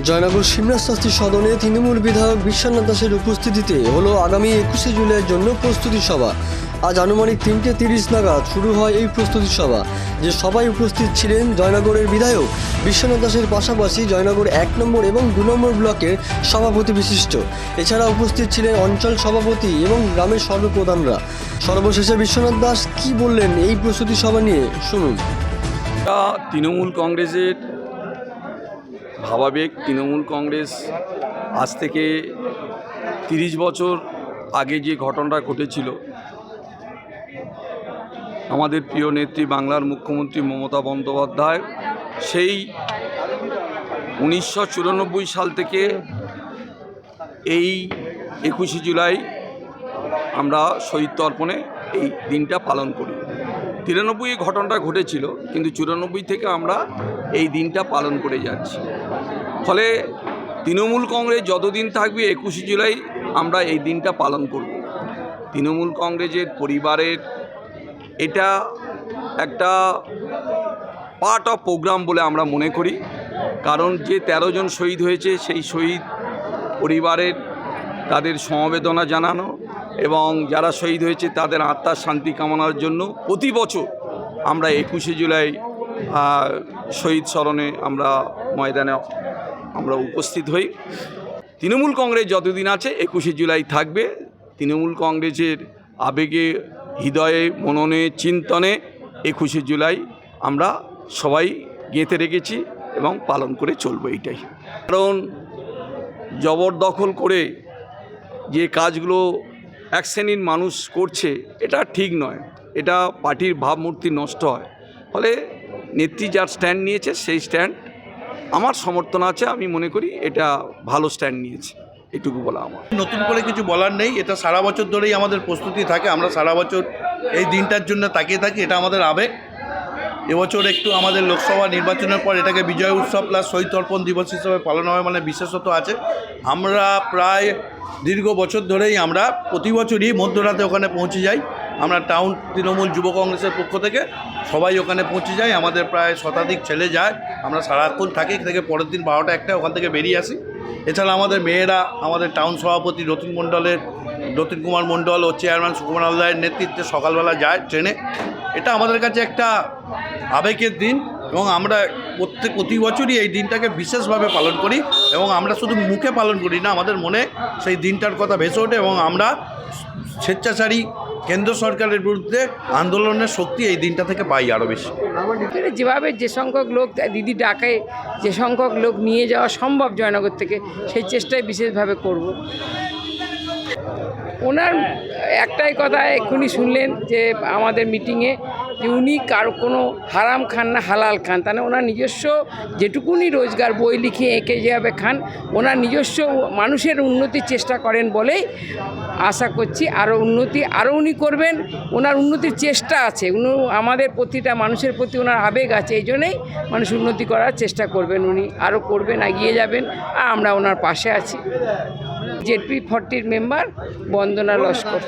জয়নগর শিবনাথ শাস্ত্রী সদনে তৃণমূল বিধায়ক বিশ্বনাথ দাসের উপস্থিতিতে হলো আগামী 21শে জুলাইয়ের জন্য প্রস্তুতি সভা। আজ আনুমানিক 3:30 নাগাদ শুরু হয় এই প্রস্তুতি সভা। যে সভায় উপস্থিত ছিলেন জয়নগরের বিধায়ক বিশ্বনাথ দাসের পাশাপাশি জয়নগর 1 নম্বর এবং 2 নম্বর ব্লকের সভাপতি বিশিষ্ট। এছাড়া উপস্থিত ছিলেন অঞ্চল সভাপতি এবং গ্রামের সর্বপ্রধানরা। সর্বশেষে বিশ্বনাথ দাস কি বললেন এই প্রস্তুতি সভা নিয়ে শুনুন। তৃণমূল কংগ্রেসের ভাবাবেগ। তৃণমূল কংগ্রেস আজ থেকে 30 বছর আগে যে ঘটনাটা ঘটেছিল, আমাদের প্রিয় নেত্রী বাংলার মুখ্যমন্ত্রী মমতা বন্দ্যোপাধ্যায় সেই 1994 সাল থেকে এই 21শে জুলাই আমরা শহীদ তর্পণে এই দিনটা পালন করি। 93 ঘটনাটা ঘটেছিল, কিন্তু 94 থেকে আমরা এই দিনটা পালন করে যাচ্ছি। ফলে তৃণমূল কংগ্রেস যতদিন থাকবে 21শে জুলাই আমরা এই দিনটা পালন করব। তৃণমূল কংগ্রেসের পরিবারের এটা একটা পার্ট অফ প্রোগ্রাম বলে আমরা মনে করি। কারণ যে 13 জন শহীদ হয়েছে, সেই শহীদ পরিবারের তাদের সমবেদনা জানানো এবং যারা শহীদ হয়েছে তাদের আত্মার শান্তি কামনার জন্য প্রতি বছর আমরা 21শে জুলাই শহীদ স্মরণে আমরা ময়দানে আমরা উপস্থিত হই। তৃণমূল কংগ্রেস যতদিন আছে 21শে জুলাই থাকবে। তৃণমূল কংগ্রেসের আবেগে, হৃদয়ে, মননে, চিন্তনে 21শে জুলাই আমরা সবাই গেঁথে রেখেছি এবং পালন করে চলবো। এইটাই কারণ জবরদখল করে যে কাজগুলো এক শ্রেণীর মানুষ করছে, এটা ঠিক নয়। এটা পার্টির ভাবমূর্তি নষ্ট হয়। ফলে নেত্রী যার স্ট্যান্ড নিয়েছে সেই স্ট্যান্ড আমার সমর্থন আছে। আমি মনে করি এটা ভালো স্ট্যান্ড নিয়েছে, এটুকু বলা আমার। নতুন করে কিছু বলার নেই। এটা সারা বছর ধরেই আমাদের প্রস্তুতি থাকে। আমরা সারা বছর এই দিনটার জন্য তাকিয়ে থাকি। এটা আমাদের আবেগ। এবছর একটু আমাদের লোকসভা নির্বাচনের পর এটাকে বিজয় উৎসব প্লাস শহীদ তর্পণ দিবস হিসেবে পালন হবে, মানে বিশেষত আছে। আমরা প্রায় দীর্ঘ বছর ধরেই আমরা প্রতি বছরই মধ্যরাতে ওখানে পৌঁছে যাই। আমরা টাউন তৃণমূল যুব কংগ্রেসের পক্ষ থেকে সবাই ওখানে পৌঁছে যাই। আমাদের প্রায় শতাধিক ছেলে যায়। আমরা সারাক্ষণ থাকি, থেকে পরের দিন 12টা 1টা ওখান থেকে বেরিয়ে আসি। এছাড়া আমাদের মেয়েরা, আমাদের টাউন সভাপতি রতিন কুমার মণ্ডল ও চেয়ারম্যান সুকুমার হালদারের নেতৃত্বে সকালবেলা যায় ট্রেনে। এটা আমাদের কাছে একটা আবেগের দিন এবং আমরা প্রতি বছরই এই দিনটাকে বিশেষভাবে পালন করি এবং আমরা শুধু মুখে পালন করি না, আমাদের মনে সেই দিনটার কথা ভেসে ওঠে এবং আমরা স্বেচ্ছাচারী কেন্দ্র সরকারের বিরুদ্ধে আন্দোলনের শক্তি এই দিনটা থেকে পাই আরও বেশি। যেভাবে যে সংখ্যক লোক দিদি ডাকে, যে সংখ্যক লোক নিয়ে যাওয়া সম্ভব জয়নগর থেকে, সেই চেষ্টাই বিশেষভাবে করব। ওনার একটাই কথা এক্ষুনি শুনলেন যে আমাদের মিটিংয়ে, যে উনি কারো কোনো হারাম খান না, হালাল খান। তাহলে ওনার নিজস্ব যেটুকুনি রোজগার, বই লিখে এঁকে যেভাবে খান, ওনার নিজস্ব মানুষের উন্নতির চেষ্টা করেন বলেই আশা করছি আরও উনি করবেন। ওনার উন্নতির চেষ্টা আছে, উনি আমাদের প্রতিটা মানুষের প্রতি ওনার আবেগ আছে। এই জন্যেই মানুষ উন্নতি করার চেষ্টা করবেন, উনি আরও করবেন, এগিয়ে যাবেন, আর আমরা ওনার পাশে আছি। ZP 40 মেম্বার বন্দনা লস্কর।